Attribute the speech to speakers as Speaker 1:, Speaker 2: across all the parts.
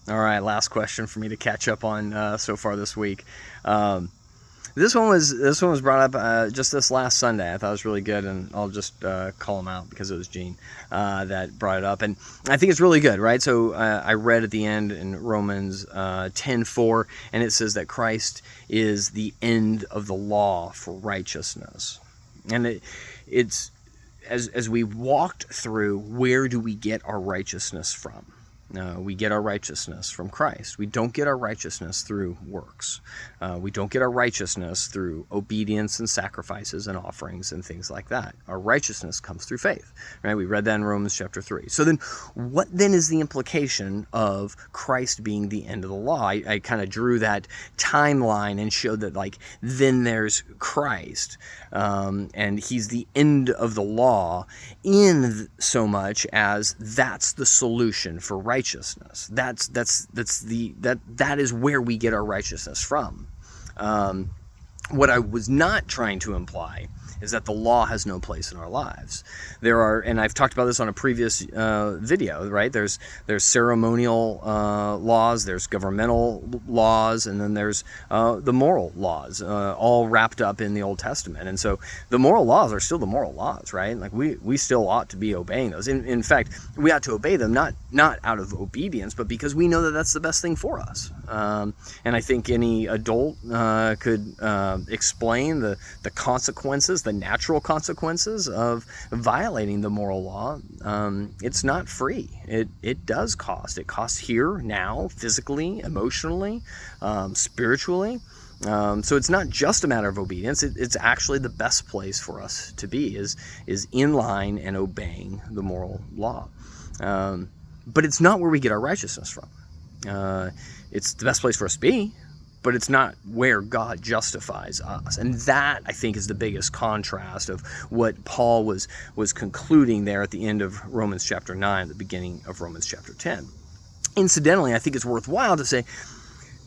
Speaker 1: All right, last question for me to catch up on so far this week. This one was brought up just this last Sunday. I thought it was really good, and I'll just call him out because it was Gene that brought it up, and I think it's really good, right? So I read at the end in Romans 10:4, and it says that Christ is the end of the law for righteousness, and it's as we walked through, where do we get our righteousness from? We get our righteousness from Christ. We don't get our righteousness through works. We don't get our righteousness through obedience and sacrifices and offerings and things like that. Our righteousness comes through faith, right? We read that in Romans chapter 3. So then what then is the implication of Christ being the end of the law? I kind of drew that timeline and showed that, like, then there's Christ, and he's the end of the law in so much as that's the solution for righteousness. That is where we get our righteousness from. What I was not trying to imply is that the law has no place in our lives. There are, and I've talked about this on a previous video, right? There's ceremonial laws, there's governmental laws, and then there's the moral laws, all wrapped up in the Old Testament. And so the moral laws are still the moral laws, right? Like we still ought to be obeying those. In fact, we ought to obey them not out of obedience, but because we know that that's the best thing for us. And I think any adult could explain the consequences, the natural consequences of violating the moral law. It's not free. It does cost. It costs here, now, physically, emotionally, spiritually. So it's not just a matter of obedience. It's actually the best place for us to be is in line and obeying the moral law. But it's not where we get our righteousness from. It's the best place for us to be, but it's not where God justifies us. And that, I think, is the biggest contrast of what Paul was concluding there at the end of Romans chapter 9, the beginning of Romans chapter 10. Incidentally, I think it's worthwhile to say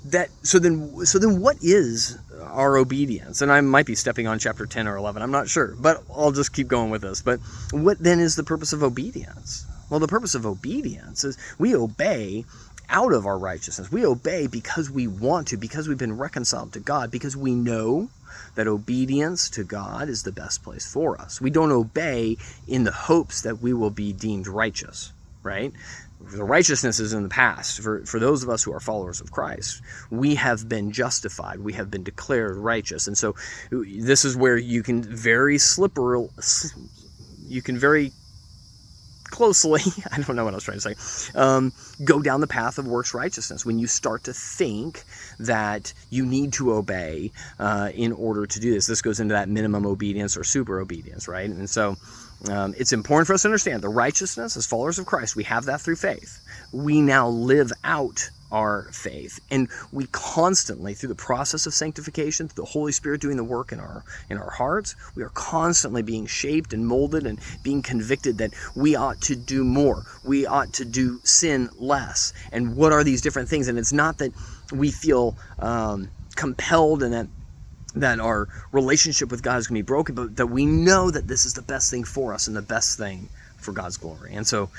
Speaker 1: that, so then what is our obedience? And I might be stepping on chapter 10 or 11, I'm not sure, but I'll just keep going with this. But what then is the purpose of obedience? Well, the purpose of obedience is we obey out of our righteousness. We obey because we want to, because we've been reconciled to God, because we know that obedience to God is the best place for us. We don't obey in the hopes that we will be deemed righteous, right? The righteousness is in the past. For those of us who are followers of Christ, we have been justified. We have been declared righteous. And so this is where you can very closely, I don't know what I was trying to say, go down the path of works righteousness when you start to think that you need to obey in order to do this. This goes into that minimum obedience or super obedience, right? And so it's important for us to understand the righteousness as followers of Christ. We have that through faith. We now live out our faith, and we constantly, through the process of sanctification, through the Holy Spirit doing the work in our hearts, we are constantly being shaped and molded and being convicted that we ought to do more, we ought to do sin less. And what are these different things? And it's not that we feel compelled and that our relationship with God is going to be broken, but that we know that this is the best thing for us and the best thing for God's glory. And so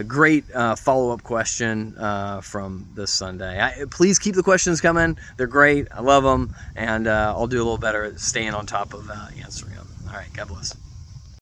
Speaker 1: great follow-up question from this Sunday. Please keep the questions coming. They're great. I love them. And I'll do a little better at staying on top of answering them. All right. God bless.